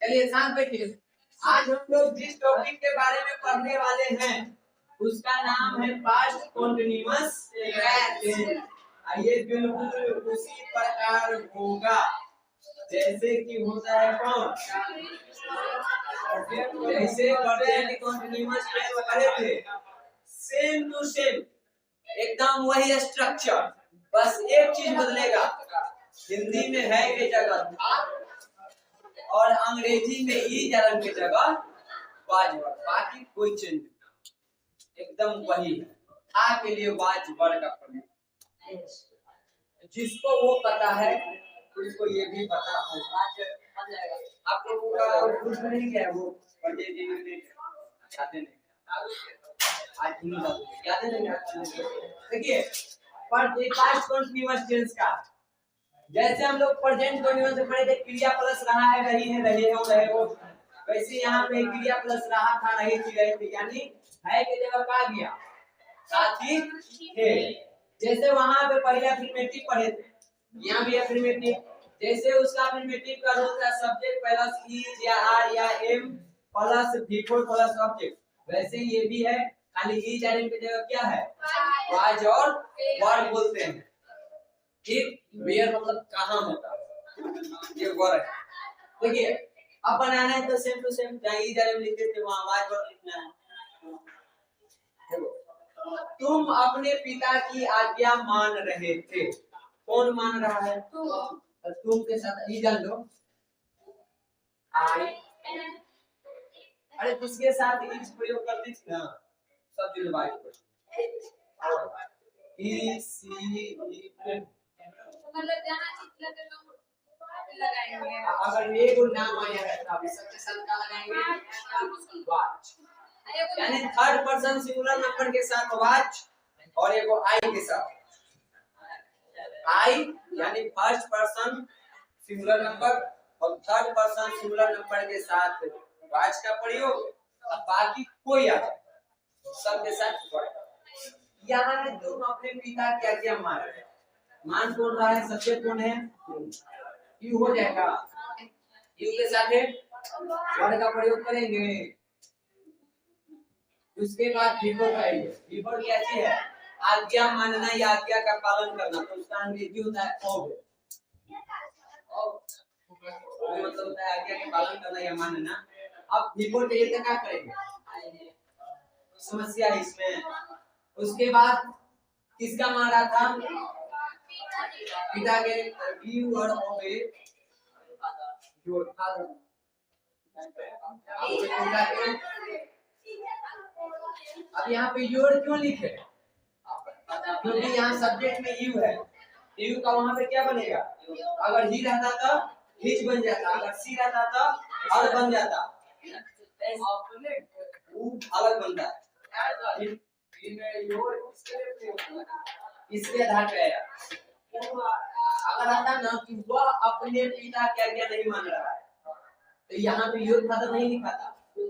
चलिए शांत बैठिए। आज हम लोग जिस टॉपिक के बारे में पढ़ने वाले हैं उसका नाम है पास्ट कॉन्टिन्यूअस टेंस। आइए बिल्कुल उसी प्रकार होगा जैसे कि होता है कौन, जैसे प्रेजेंट कॉन्टिन्यूअस टेंस पढ़े थे, सेम टू सेम एकदम वही स्ट्रक्चर, बस एक चीज बदलेगा, हिंदी में है की जगह था और अंग्रेजी में ई जलन की जगह वाज, बाकी कोई चेंज एकदम वही है। था के लिए वाज वर्ड का प्रयोग, जिसको वो पता है उसको ये भी पता होगा। आप लोगों का कुछ नहीं क्या है वो पढ़े जी याद नहीं, आज याद नहीं। देखिए पास्ट कंटीन्यूअस टेंस का जैसे हम लोग प्रेजेंट कंटीन्यूअस से पढ़े थे, क्रिया प्लस रहा है, रही है, रहे हो, रहे हो, वैसे यहाँ पे क्रिया प्लस रहा था, रही थी, रहे थे, यानी है के जगह का गया साथी थे। जैसे वहां पे पहले अफर्मेटिव पढ़े थे, यहाँ भी अफर्मेटिव, जैसे उसका अफर्मेटिव का रूल था सब्जेक्ट प्लस इज या आर या am plus before plus object, वैसे ये भी है, खाली इज या एम की जगह क्या है वाज और वर्ड बोलते हैं। ठीक, वेयर मतलब कहां होता है, ये वर्ड है। देखिए अब बनाना है तो सेम टू सेम जहां इज या एम लिखे थे वहां वाज वर्ड लिखना है। तुम अपने पिता की आज्ञा मान रहे थे, कौन मान रहा है, तुम के साथ ई डाल लो, आई, अरे किसके साथ इज प्रयोग करती थी ना, सब दिन बात ई सी मतलब जहां चित्र लगाएंगे, अगर एक नाम आया है तो सबके साथ क्या लगाएंगे वाच, यानी थर्ड पर्सन सिंगुलर नंबर के साथ वाच और एगो आई के साथ, आई यानी फर्स्ट पर्सन सिंगुलर नंबर और थर्ड पर्सन सिंगुलर नंबर के साथ वाच का प्रयोग, बाकी कोई आ जाए सबके साथ वर्ड। यहाँ तुम अपने पिता की आज्ञा मान रहे हैं, मान कौन रहा है, सब्जेक्ट कौन है, यू हो जाएगा, यू के साथ वर्ड का प्रयोग करेंगे। उसके बाद बिफोर आएंगे, बिफोर क्या चीज है, आज्ञा मानना या आज्ञा का पालन करना, तो उसका अंग्रेजी होता है ओबे, मतलब होता है आज्ञा का पालन करना या मानना। अब बिफोर के लिए क्या करेंगे, समस्या है इसमें। उसके बाद किसका मान रहा था, पिता के, गिव और ओबे योर फादर, अब यहाँ पे योर क्यों लिखे, क्योंकि यहाँ सब्जेक्ट में यू है, यू का वहां पे क्या बनेगा, अगर ही रहता तो हिज बन जाता, अगर सी रहता तो हर बन जाता, अलग बनता है, इसके आधार पे आया। अगर आता ना कि वह अपने पिता की आज्ञा नहीं मान रहा है तो यहाँ पे योर फादर नहीं लिखा था,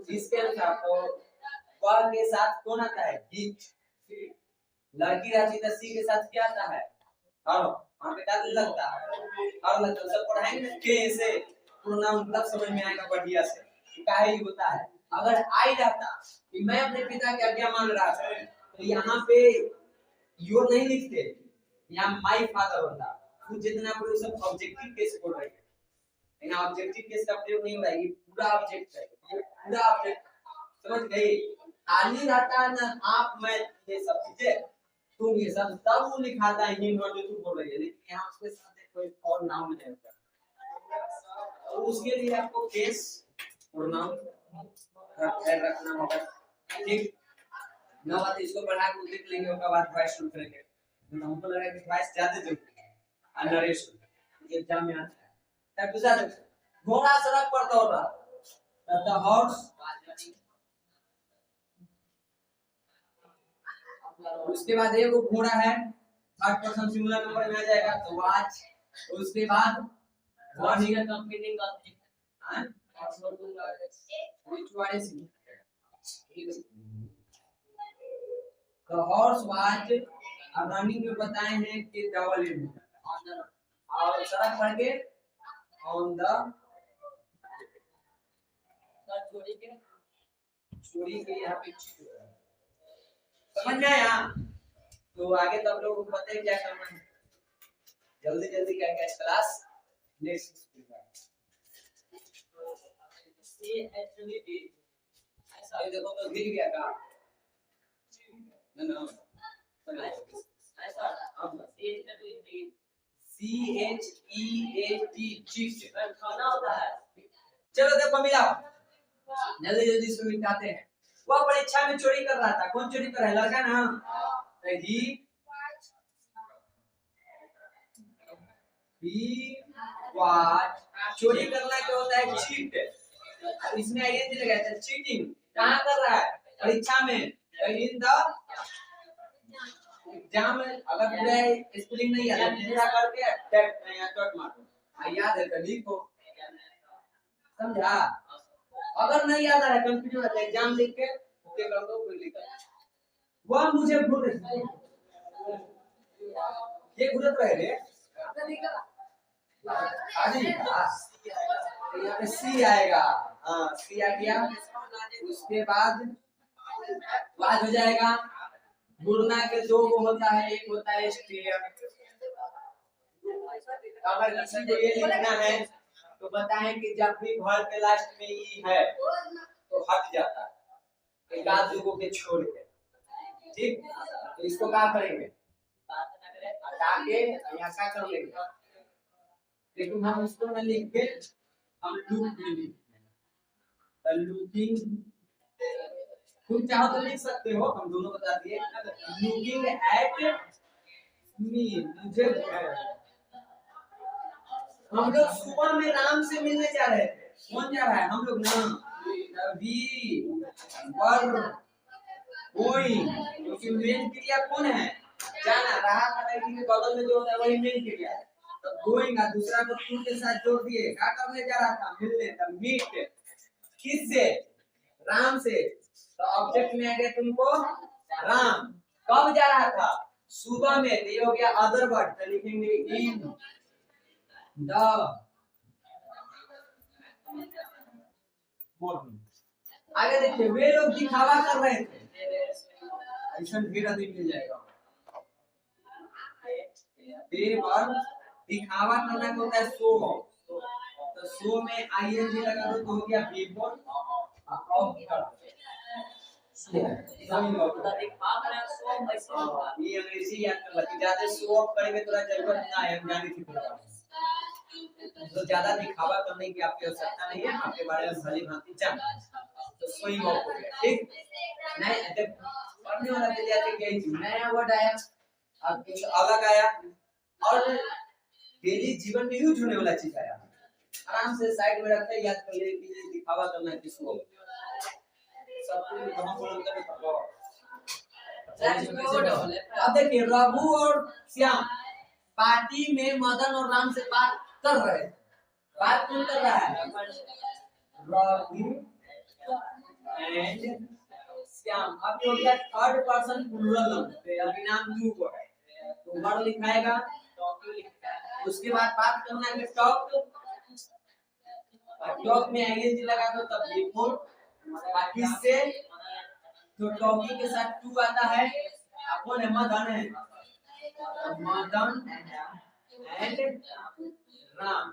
इसके अनुसार तो वह के साथ कौन आता है, लड़की रहती तो सी के साथ क्या आता है, और वहां पे क्या लगता है, और लगता सब पढ़ाएंगे के से प्रोनाउन मतलब समझ में आएगा बढ़िया से काहे होता है। अगर आई रहता कि मैं अपने पिता की आज्ञा मान रहा था तो यहाँ पे योर नहीं लिखते, यहाँ माय फादर होता, तो जितना पूरे सब ऑब्जेक्टिव केस बोल रहे हैं, यहाँ ऑब्जेक्टिव केस का प्रयोग नहीं हो रहा है, ये पूरा ऑब्जेक्ट है, ये पूरा ऑब्जेक्ट, समझ गए, खाली रहता है ना आप मैं ये सब चीजें तुम ये सब तब वो लिखाता है हिम और जो तुम बोल रही है, लेकिन यहाँ उसके साथ कोई और नाम नहीं होता, तो उसके लिए आपको केस और नाम रखना होगा। ठीक, ना बात इसको बढ़ा के लिख लेंगे, उसके बाद वॉइस शुरू करेंगे, हमको लगा कि वॉइस ज्यादा जरूरी है, नरेशन एग्जाम में आता है। तब दूसरा घोड़ा सड़क पर दौड़ रहा, द हॉर्स, उसके बाद एक घोड़ा है, थर्ड पर्सन सिंगुलर नंबर में आ जाएगा तो वाच, उसके बाद रनिंग का कंप्लीटिंग करते हैं, which one is the horse was, अब रनिंग में बताए हैं कि डबल एम और सड़क पर के ऑन द, छोड़ी के यहाँ पे समझ में आया। तो आगे तो आप लोगों को पता है क्या करना है, जल्दी जल्दी क्या क्या क्लास नेक्स्ट देखो तो गिर गया का ना चीट खाना होता है। चलो देखो मिलाओ, जल्दी जल्दी से मिटाते हैं। वह परीक्षा में चोरी कर रहा था, कौन चोरी कर रहा है? लड़का ना। चोरी करना क्या होता है? चीट। इसमें आईएनजी लगाया था, चीटिंग कहाँ कर रहा है? परीक्षा में। इन द एग्जाम अगर पूरा स्पेलिंग नहीं आता पूरा करके टैग या डॉट मारो, याद है कभी को समझा। अगर नहीं याद आ रहा कंफ्यूजन है एग्जाम लिख के ओके कर दो, कोई दिक्कत। वह मुझे भूल रही ये भूलत रहे रे आदि यहाँ पे सी आएगा। हाँ सी आ गया, उसके बाद हो जाएगा। बुरना के दो वो होता है, एक होता है स्टेयर। अगर किसी को ये लिखना है तो बताएं कि जब भी भर के लास्ट में ई है तो हट जाता है, एक आध लोगों के छोड़ के। ठीक, तो इसको क्या करेंगे? हटा के यहाँ क्या कर लेंगे? लेकिन हम इसको न लिख के हम लूप में लिखेंगे। लूपिंग तुम चाहो तो लिख सकते हो, हम दोनों बता दिए। लुकिंग एट मी, मुझे हम लोग सुबह में राम से मिलने जा रहे थे। कौन जा रहा है? हम लोग ना। वी वर गोइंग, क्योंकि मेन क्रिया कौन है? जाना। रहा था कि बगल में जो होता है वही मेन क्रिया है। तो गोइंग का दूसरा को टू के साथ जोड़ दिए, क्या करने जा रहा था? मिलने। तब मीट किससे? राम से। तो ऑब्जेक्ट में आ गया तुमको राम। कब जा रहा था? सुबह में। तो ये हो गया अदर वर्ड, तो लिखेंगे इन द मॉर्निंग। आगे देखिए, वे लोग दिखावा कर रहे थे। ऐसा ढेर आदमी मिल जाएगा। दिखावा करना होता है शो। तो शो में आईएनजी लगा दो तो हो गया बिफोर ऑफ ये अंग्रेजी याद कर लगी। ज्यादा शो ऑफ करेंगे थोड़ा जरूरत ना है, हम जाने की तो ज्यादा दिखावा करने की आपकी आवश्यकता नहीं है, आपके बारे में भली भांति जान। तो शोइंग ऑफ हो गया। ठीक, नहीं पढ़ने वाला विद्यार्थी क्या ही नया वर्ड आया, अब कुछ अलग आया और डेली जीवन में यूज होने वाला चीज आया। आराम से साइड में रखते याद कर ले कि दिखावा करना है किसको। अब देखिए, रघु और श्याम पार्टी में मदन और राम से बात कर रहे हैं। बात कौन कर रहा है? रघु एंड श्याम। अब हो गया थर्ड पर्सन प्लूरल, अभी नाम यू को है तो वर्ड लिखाएगा। उसके बाद बात करना है टॉक। टॉक में आईएनजी लगा दो तब बिफोर। किससे? तो टॉकी के साथ टू आता है। कौन है? मदन है। मदन एंड राम।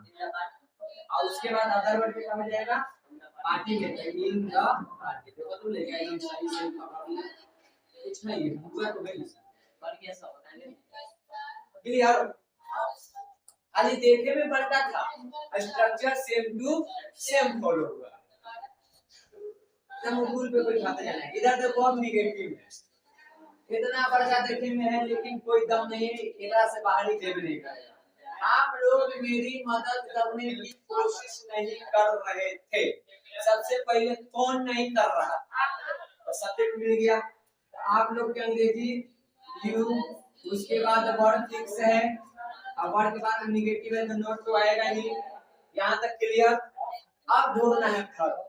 और उसके बाद अदर वर्ड क्या हो जाएगा? पार्टी में। In the party. देखो तो लेके एकदम सही से कुछ नहीं है, पूरा तो गई पर क्या सब बताएंगे क्लियर। खाली देखे में बढ़ता था, structure same to same follow हुआ। मूल पे कोई खाता जाना है। इधर तो बहुत निगेटिव है, इतना बड़ा देखे में है लेकिन कोई दम नहीं है, इधर से बाहर ही देव नहीं करेगा। आप लोग मेरी मदद करने की कोशिश नहीं कर रहे थे। सबसे पहले कौन नहीं कर रहा था, तो सब्जेक्ट मिल गया। तो आप लोग के अंग्रेजी यू, उसके बाद वर्ड फिक्स है और वर्ड के बाद निगेटिव है तो नोट तो आएगा ही। यहाँ तक क्लियर। अब जोड़ना है वर्ब।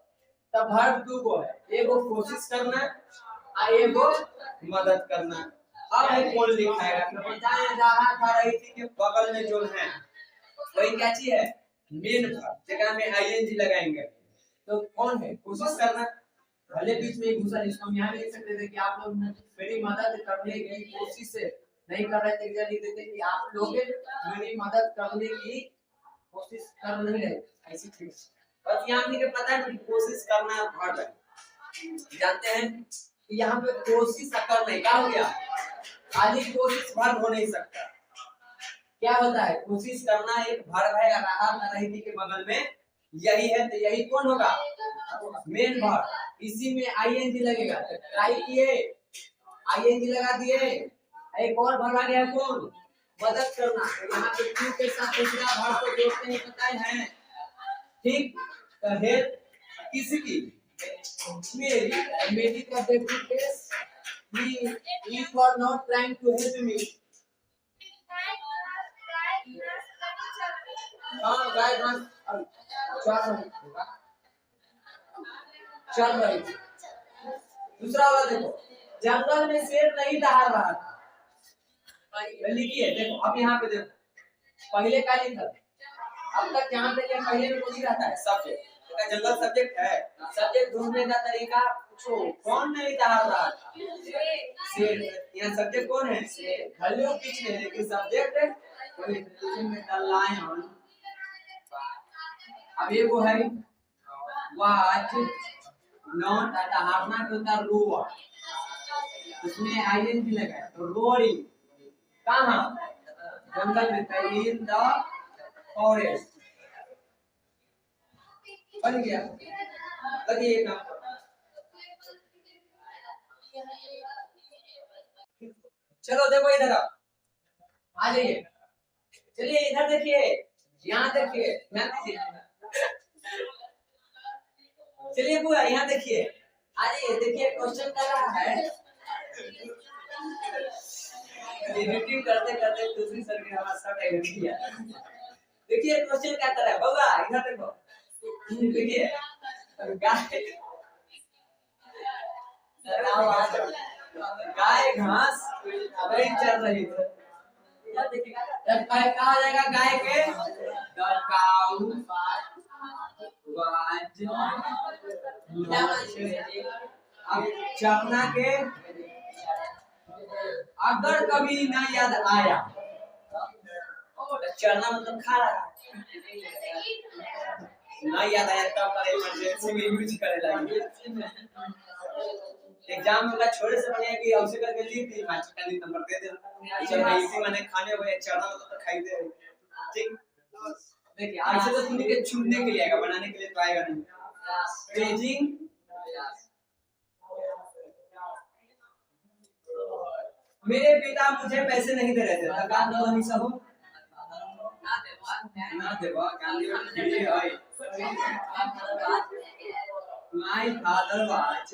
तब वर्ब दो को है, एगो कोशिश करना और एगो मदद करना। अब है कौन लिखाएगा? तो बताएं जहां था रही थी के बगल में जो है वही क्या चीज है? मेन वर्ब, जगह में आईएनजी लगाएंगे तो कौन है? कोशिश करना। भले बीच में एक घुसा, जिसको हम यहाँ लिख सकते थे कि आप लोग मेरी मदद करने की कोशिश नहीं कर रहे थे, लिख देते कि आप लोग मेरी मदद करने की कोशिश कर नहीं रहे, ऐसी चीज। बस यहाँ लिखे पता है कि कोशिश करना वर्ब है। जानते हैं कि यहाँ पे कोशिश कर नहीं, क्या हो गया? खाली कोशिश वर्ब हो नहीं सकता। क्या होता है? कोशिश करना एक वर्ब है, रहा रही के बगल में यही है, तो यही कौन होगा? Main verb. इसी में आईएनजी लगेगा। ट्राई किए, आईएनजी लगा दिए। एक और वर्ब आ गया, कौन? मदद करना। तो यहाँ पे टू के साथ दूसरा वर्ब को जोड़ते हैं, पता है? ठीक, तो हेल्प किसकी? मेरी। मेरी का basic case, you are not trying to help me. हाँ गाय घास चल रही। दूसरा वाला देखो, जंगल में शेर नहीं दहाड़ रहा था। लिखिए, देखो अब यहाँ पे देखो, पहले क्या लिखा? अब तक जहाँ पे पहले में कुछ रहता है सब्जेक्ट, तो जंगल सब्जेक्ट है। सब्जेक्ट ढूंढने का तरीका पूछो, कौन नहीं दहाड़ रहा था? शेर। यहाँ सब्जेक्ट कौन है? शेर। भालू पीछे, लेकिन सब्जेक्ट लायन। अब ये वो है वाच नॉट दहाड़ना के होता रोअर, उसमें आईएनजी लगा है, तो रोअरिंग। कहाँ? जंगल में, इन द फॉरेस्ट। बन गया। लगिए काम। चलो देखो इधर आ जाइए। चलिए इधर देखिए, यहाँ देखिए, चलिए पूरा यहाँ देखिए। आइए देखिए, क्वेश्चन कर रहा है। एडिटिंग करते करते दूसरी सर ने हमारा सब एडिट किया। देखिए क्वेश्चन क्या कर रहा है बाबा, इधर देखो। देखिए गाय घास नहीं चल रही है। कहा जाएगा गाय के अब चरना के अगर कभी ना याद आया, चरना मतलब खा रहा ना याद आया तब करे इमरजेंसी में यूज करे लगे। एग्जाम में छोड़े से बढ़िया कि औसे करके लिख दी, मैच का नंबर दे दे। चल भाई इसी मैंने खाने हुए चरना मतलब तो खाई दे। ठीक, देखिए ऐसे तो सुनी के चुनने के लिए आएगा, बनाने के लिए तो आएगा नहीं। पेजिंग मेरे पिता मुझे पैसे नहीं दे रहे थे, सरकार दो हमेशा हो ना देवा गांधी जी है। माय फादर वाज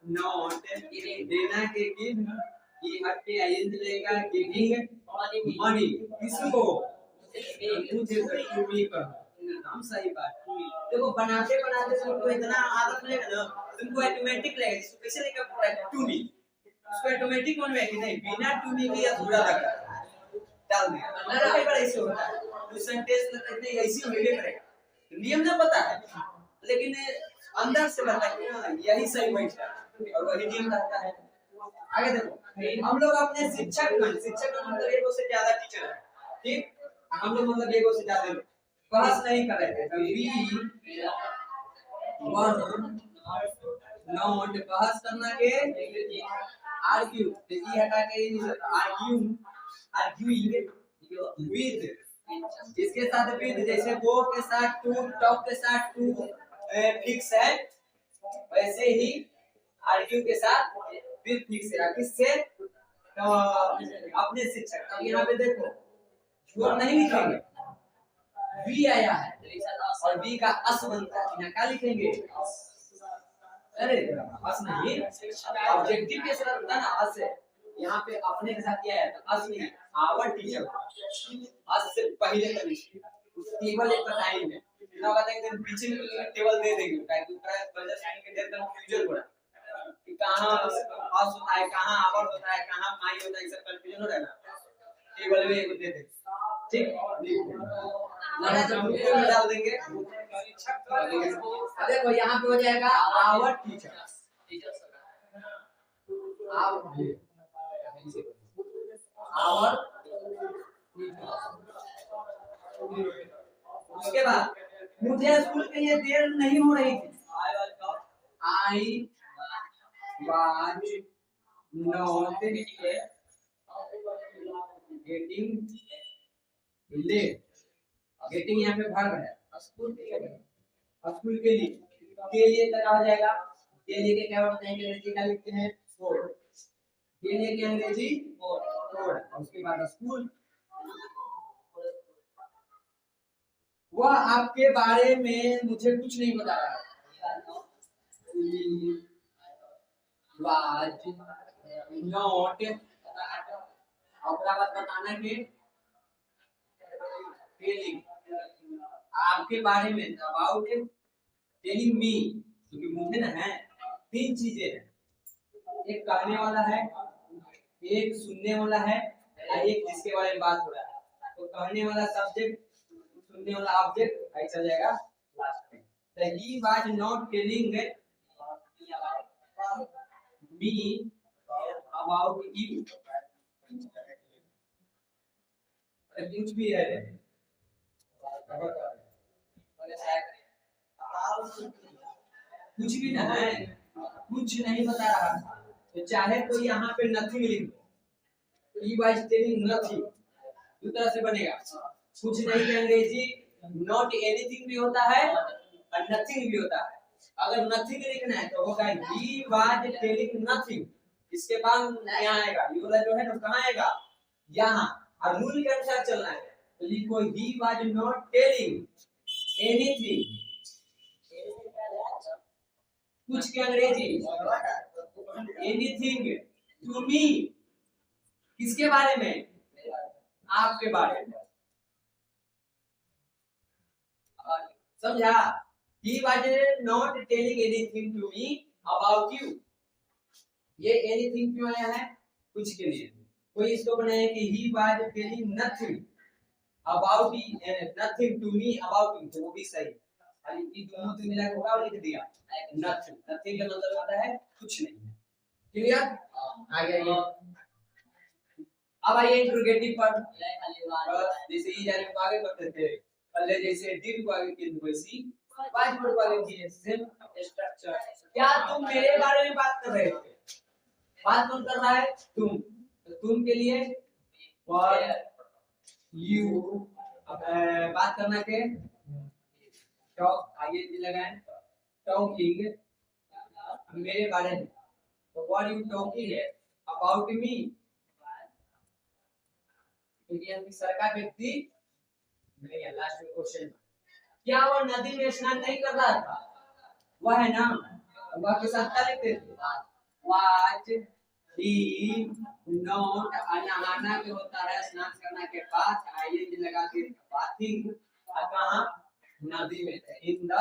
नॉट देना के गिव, ये हट पे आईएन लेगा गिविंग मनी किसको? मुझे टू मी का नाम सही बात। देखो बनाते बनाते तुमको इतना आदत लगेगा ना, तुमको ऑटोमेटिक लगेगा। कैसे लिखा पूरा टू मी, उसको ऑटोमेटिक मन में कि नहीं बिना टू मी के अधूरा लग रहा है, डाल दिया। मतलब कई बार ऐसे होता है, तो सेंटेंस लगता है ऐसी होने करेगा। नियम ना पता है, लेकिन अंदर से लगता है कि यही सही बैठा है और वही नियम रहता है। आगे देखो, हम लोग अपने शिक्षक का मतलब एक से ज्यादा टीचर है, ठीक? हम लोग मतलब एक से ज्यादा बहस नहीं कर रहे थे। तो वी वन नॉट बहस करना के आर्ग्यू, देखिए हटा के आर्ग्यूइंग विद, इसके साथ विद, जैसे वो के साथ टू, टॉक के साथ टू फिक्स है, वैसे ही आर्ग्यू के साथ विद फिक्स है। किससे? तो अपने शिक्षक। अब यहाँ पे देखो जोर नहीं लिखेंगे, वी आया है और वी का अस बनता है, यहाँ क्या लिखेंगे? अरे अस नहीं, ऑब्जेक्टिव के साथ होता है ना अस है। यहाँ पे अपने के साथ क्या है? तो अस नहीं, आवर टीचर। अस से पहले का टेबल एक टाइम है ना, कहते हैं कि पीछे में टेबल दे देंगे ताकि पूरा बजट लाइन के देर कंफ्यूजन हो रहा है कि कहां अस होता है, कहां आवर होता है, कहां माई होता है, सब कंफ्यूजन हो रहा है ना। टेबल में एक दे दे, ठीक, लड़ा तो ग्रुप में डाल देंगे। देखो यहाँ पे हो जाएगा आवर टीचर्स, आवर, उसके बाद मुझे स्कूल के लिए देर नहीं हो रही थी, I was not getting late, getting यहाँ पे भाग है, स्कूल के लिए तक आ जाएगा, के लिए के क्या होता है, अंग्रेजी का लिखते हैं फॉर, के लिए के अंग्रेजी फॉर, और उसके बाद स्कूल। वह आपके बारे में मुझे कुछ नहीं बता रहा, वाज नॉट, अगला बात बताना कि टेलिंग आपके बारे में, अबाउट टेलिंग मी, क्योंकि मुझे ना है तीन चीजें हैं, एक कहने वाला है, एक सुनने वाला है, और एक जिसके बारे में बात हो रहा है। तो कहने वाला सब्जेक्ट, सुनने वाला ऑब्जेक्ट, ऐसा जाएगा लास्ट में। तो he was not telling me about you, कुछ भी है, कुछ भी ना है, कुछ नहीं बता रहा था, तो चाहे तो यहाँ पे नथिंग लिख दो, ही वाज टेलिंग नथिंग, दो तरह से बनेगा, कुछ नहीं के अंग्रेजी नॉट एनीथिंग भी होता है और नथिंग भी होता है। अगर नथिंग लिखना है तो होगा ही वाज टेलिंग नथिंग, इसके बाद यहाँ आएगा, ये वाला जो है ना कहाँ आएगा, यहाँ, और रूल के अनुसार चलना है, तो लिखो he was not telling anything, कुछ के अंग्रेजी एनीथिंग टू मी, किसके बारे में, आपके बारे में, समझा, he was not telling anything to me about you, ये anything क्यों आया है, कुछ के लिए, कोई इसको बनाया कि he was telling nothing about nothing to me about you, तो वो भी सही, खाली ये दोनों से मिला के क्या लिख दिया, nothing, nothing का मतलब होता है कुछ नहीं, क्लियर, आ गया ये। अब आइए इंट्रोगेटिव पर, जैसे ये जाने को आगे बढ़ते थे, पहले जैसे डिड को आगे किए वैसी पांच वर्ड को आगे किए, सेम स्ट्रक्चर। क्या तुम मेरे बारे में बात कर रहे थे, बात कौन कर रहा है, तुम, तो तुम के लिए फॉर यू, बात करना के टॉक, आगे जी लगाएं, टॉकिंग मेरे बारे में, तो what you talking about me, क्योंकि सरकार व्यक्ति नहीं है, लास्ट में क्वेश्चन, क्या वह नदी में स्नान नहीं कर रहा था, वह है ना, वह के साथ क्या लिखते थे, वाज ही नॉट, नहाना के होता है स्नान करने के बाद, आईएनजी लगा के बाथिंग, कहां, नदी में, इन द,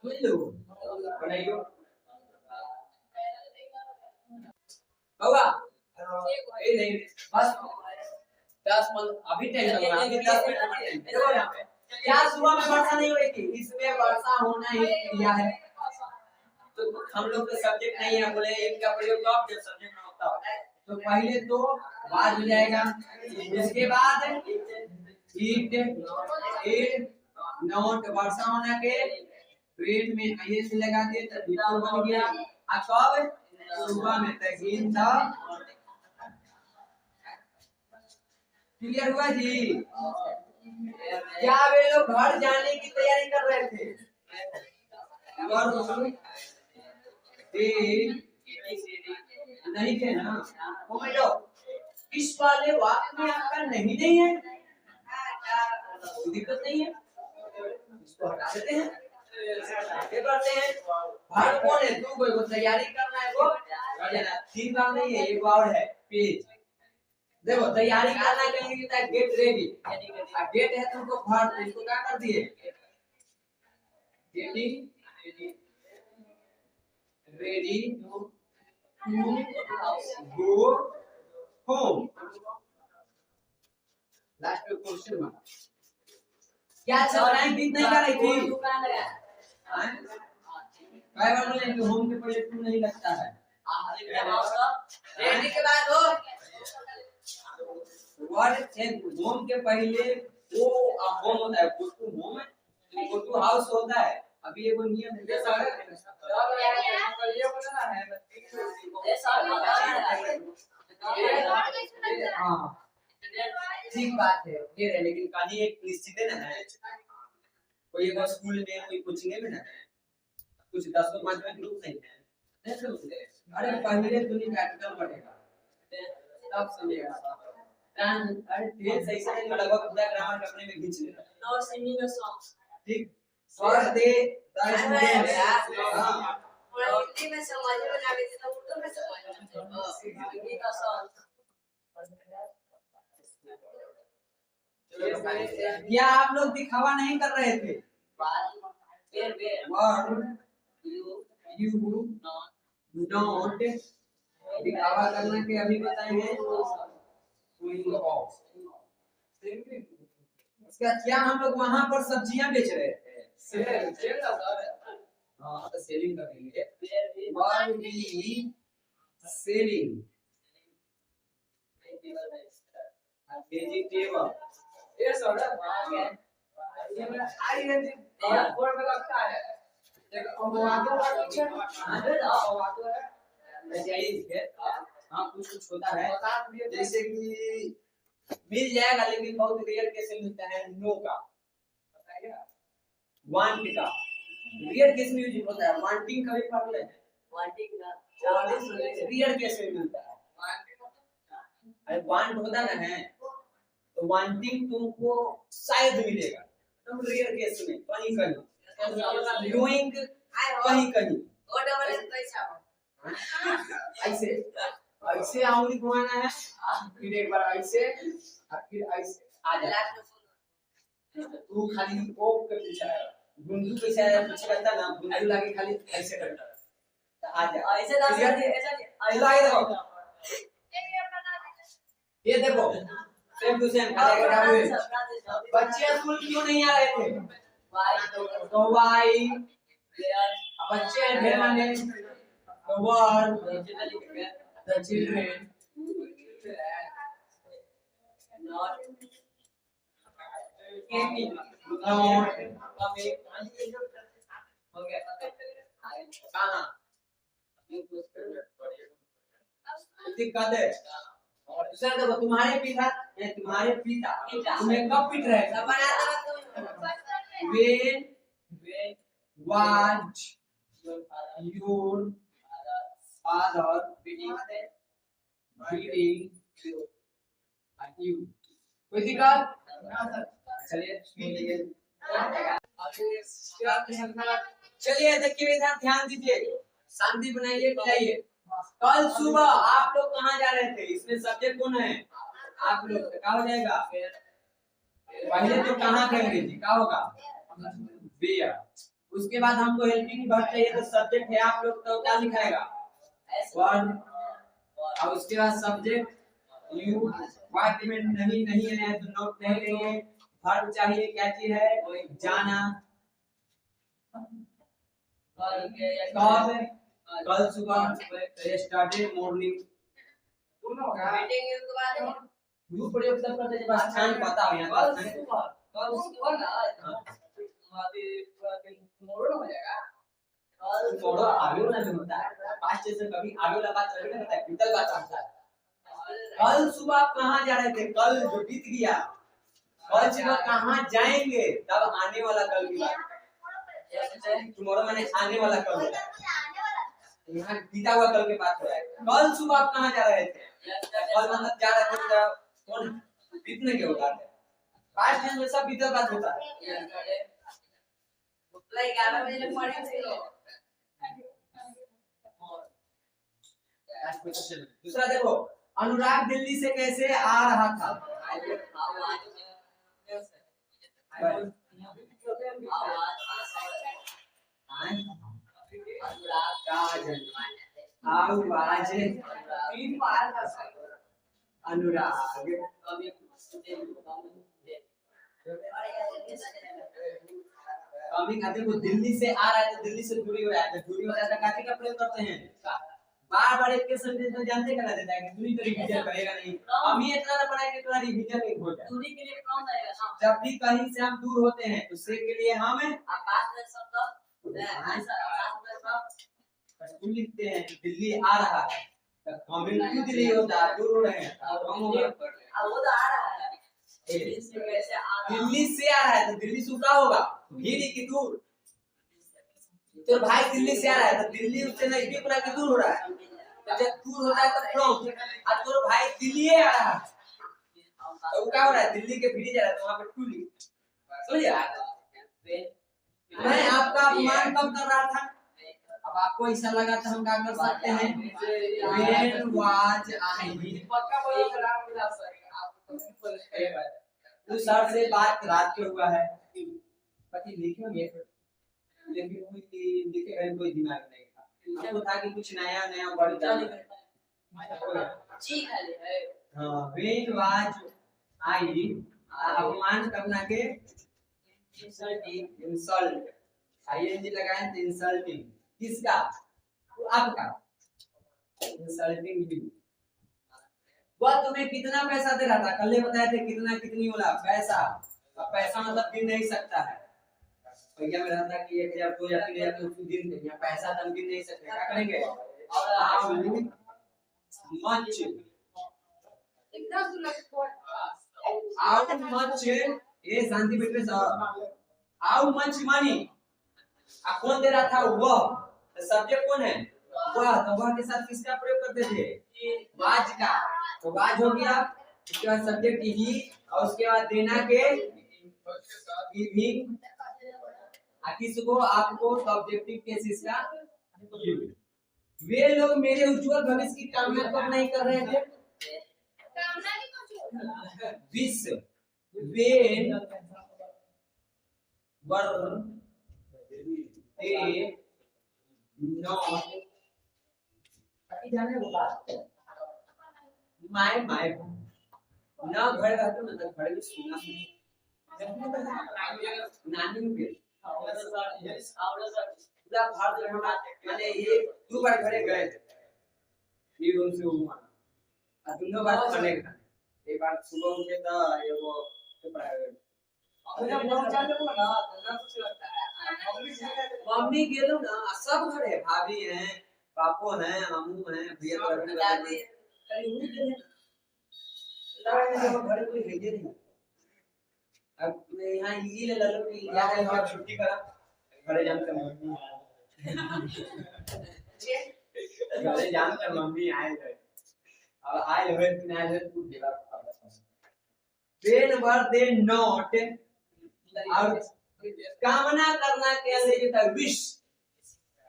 बनाइयो होगा, ये नहीं, बस 10 मिनट अभी टेंशन लगा, अभी 10 मिनट देखो यहाँ पे, क्या सुबह में वर्षा नहीं हुई थी, इसमें वर्षा होना ही क्रिया है, तो हम लोग का सब्जेक्ट नहीं है, बोले इनका प्रयोग कब जब सब्जेक्ट में होता है, तो पहले तो बाद हो जाएगा, इसके बाद इट नॉट, वर्षा होना के पेट में आइए से लगा के तब बन गया, कब सुबह में, तक था, क्लियर हुआ जी, क्या वे लोग घर जाने की तैयारी कर रहे थे, नहीं थे ना, वो बेटो इस वाले वाक्य में आपका नहीं नहीं है, दिक्कत नहीं है, इसको हटा देते हैं, आगे बढ़ते हैं, हर कौन है, तू कोई को तैयारी करना है, वो तीन काम नहीं है, एक और है पेज, देखो तैयारी करना के लिए कितना गेट रेडी, गेट है तुमको भर, तो इसको क्या कर दिए, getting ready to go home. Last में क्वेश्चन मार्क क्या चल रहा है कितने का रही थी काय बार बोले कि होम के पहले टू नहीं लगता है रेडी के बाद हो वर्ड है होम के पहले वो होम होता है go to home go to house होता है अभी ये वो नियम है जैसा है हां ठीक बात है ये है लेकिन कहानी एक निश्चित है ना कोई एक स्कूल में कोई कोचिंग में ना कुछ 10 लोग माध्यमिक ग्रुप नहीं है अरे पहले तुमने प्रैक्टिकल पढ़ेगा तब समझेगा अरे तेज सही से नहीं लगभग पूरा ग्रामर अपने में खींच लेगा नो सिंगिंग अ सॉन्ग ठीक फॉर दे स्टूडेंट्स हां हिंदी में समझ में ना आवे तो उर्दू में समझ में हिंदी का सॉन्ग क्या आप लोग दिखावा नहीं कर रहे थे यू नॉट दिखावा करना के अभी बताएंगे इसका क्या हम लोग वहां पर सब्जियां बेच रहे थे हाँ तो सेलिंग करेंगे सेलिंग वेजिटेबल ये सोडा ये मैं आई है जी बोर्ड पे लगता है देखो अवादो का कुछ अवादो है जाइए हां कुछ होता है जैसे कि मिल जाएगा लेकिन बहुत रेयर केस में मिलता है नो का बताइए वांट का रेयर केस में यूज होता है वांटिंग का भी फॉर्मूला है वांटिंग का 40 रेयर केस में मिलता है अरे वांट होता ना है तो वांटिंग तुमको शायद मिलेगा तुम रेयर केस में कहीं कहीं डूइंग कहीं कहीं और डबल पैसा ऐसे ऐसे आउरी घुमाना है फिर एक बार ऐसे फिर ऐसे आ जा तू खाली ओप कर पीछे गुंडू कैसे आया पीछे करता ना गुंडू लागे खाली ऐसे करता आ जा ऐसे ऐसा लागे देखो ये देखो सेम टू सेम बच्चे स्कूल क्यों नहीं आ रहे थे तो वाई बच्चे ढेर माने the world the children not coming okay कहां दिक्कत है सर देखो तुम्हारे पिता तुम्हें कब पीट रहे when was your father beating you कोई दिक्कत चलिए चलिए देखिए इधर ध्यान दीजिए शांति बनाइए जाइए कल सुबह आप लोग कहाँ जा रहे थे इसमें सब्जेक्ट कौन है आप लोग क्या हो जाएगा पहले तो कहाँ करेंगे जी क्या होगा वेयर उसके बाद हमको हेल्पिंग वर्ब चाहिए तो सब्जेक्ट है आप लोग तो क्या लिखाएगा वर्ब और उसके बाद सब्जेक्ट यू वाक्य में नहीं है तो नोट नहीं लेंगे वर्ब चाहिए क्या चीज है जाना कल सुबह स्टार्टेड मॉर्निंग मीटिंग के बाद ग्रुप प्रयोग सब करते हैं बस स्थान पता हो यहां कल सुबह ना मोड़ो हो जाएगा कल मोड़ो आगे ना होता है पास्ट से कभी आगे वाला बात रहे ना है बीतल बात आता है कल सुबह कहां जा रहे थे कल जो बीत गया कल सुबह कहां जाएंगे तब आने वाला कल की बात टुमारो मैंने आने वाला कल होता है यहाँ बीता हुआ कल के बात हो रहा है कल सुबह आप कहाँ जा रहे थे कल मतलब जा रहे थे कौन बीतने के होता है पास्ट टेंस में सब बीतल बात होता है मतलब 11 बजे पढ़े थे दूसरा देखो अनुराग दिल्ली से कैसे आ रहा था अनुराग काजल आऊ आज अनुराग कमिंग आते वो दिल्ली से आ रहा है तो दिल्ली से दूरी हो रहा है तो दूरी हो जाता है काफी का प्रयोग करते हैं बार बार एक के सेंटेंस में जानते करा देता है कि दूरी तो रिवीजन करेगा नहीं हम ही इतना ना पढ़ाएंगे तो रिवीजन नहीं हो जाए दूरी के लिए कौन आएगा जब भी कहीं से हम दूर होते हैं उससे के लिए हम आकाश में शब्द आंसर आकाश में शब्द लिखते हैं दिल्ली आ रहा है तो कमिंग टू दिल्ली होता है दूर हो रहे हैं हम हो गए अब वो तो आ रहा है दिल्ली से कैसे आ रहा है दिल्ली से आ रहा है तो दिल्ली से क्या होगा भीड़ की दूर तो भाई दिल्ली से आ रहा है तो दिल्ली उससे नजदीक पूरा की दूर हो रहा है तो जब दूर होता है तो फ्रॉम और तो भाई दिल्ली आ रहा है तो क्या हो रहा है दिल्ली के भीड़ जा रहा है तो वहां पे टू लिख समझिए मैं आपका अपमान कब कर रहा था अब आपको ऐसा लगा तो हम क्या कर सकते हैं when was I पक्का बोलो खराब मिला सर तो सर से बात रात के हुआ है बाकी लिखे ये लेकिन कोई लिखे कहीं कोई दिमाग नहीं था हमको था कि कुछ नया नया वर्ड डालना ठीक है हां when was I अपमान करना के इंसल्ट ing लगाएं तो इंसल्टिंग किसका तो आपका इंसल्टिंग यू वह तुम्हें कितना पैसा दे रहा था कल बताए थे कितना कितनी वाला पैसा अब पैसा मतलब गिन नहीं सकता है भैया मेरा था कि 1000 2000 3000 तो उसको गिन देंगे पैसा तो हम गिन नहीं सकते क्या करेंगे और मच एकदम सुन हाउ मच ये शांति बैठे सर हाउ मच मनी आ कौन दे रहा था वह तो सब्जेक्ट कौन है वह तो वह के साथ किसका प्रयोग करते थे वाज का तो वाज हो गया उसके बाद सब्जेक्ट ही और उसके बाद देना के गिविंग आ किसको आपको ऑब्जेक्टिव केसेस का वे लोग मेरे उज्जवल भविष्य की कामना कब नहीं कर रहे थे कामना नहीं कुछ wish when were they not जाने होगा माय ना घर रहते ना तो घर में सुना नानी के पूरा भारत में मैंने ये 2 बार घरे गए ये रूम से वो आ दोनों बार खाने का एक बार सुबह उठे तो ये वो प्राइवेट मुझे बहुत जाने को ना ना कुछ लगता है मम्मी गेलो ना सब घरे भाभी हैं पापो हैं अम्मू हैं भैया तो दादी कहीं उन्हीं के लगा घरे कोई भेजे नहीं अब मैं यहाँ ये ले लो कि यहाँ मैं छुट्टी करा घरे जानकर मम्मी घरे जानकर मम्मी आए थे अब आए हुए कि नहीं आए तू देगा when were they not और कामना करना कैसे होता है wish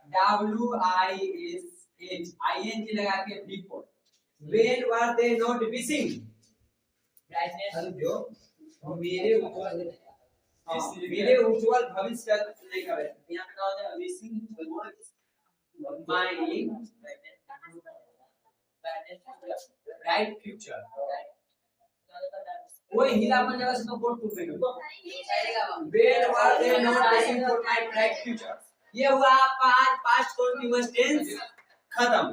W I S H I N G लगा के before when were they not wishing जो मेरे उज्जवल भविष्य का नहीं कर रहे यहाँ पे क्या होता है विशिंग माई राइट फ्यूचर कोई हिलापन जगह से तो बोर्ड टूट गई where were they not wishing for my bright future ये हुआ आपका आज पास्ट कंटीन्यूअस टेंस खत्म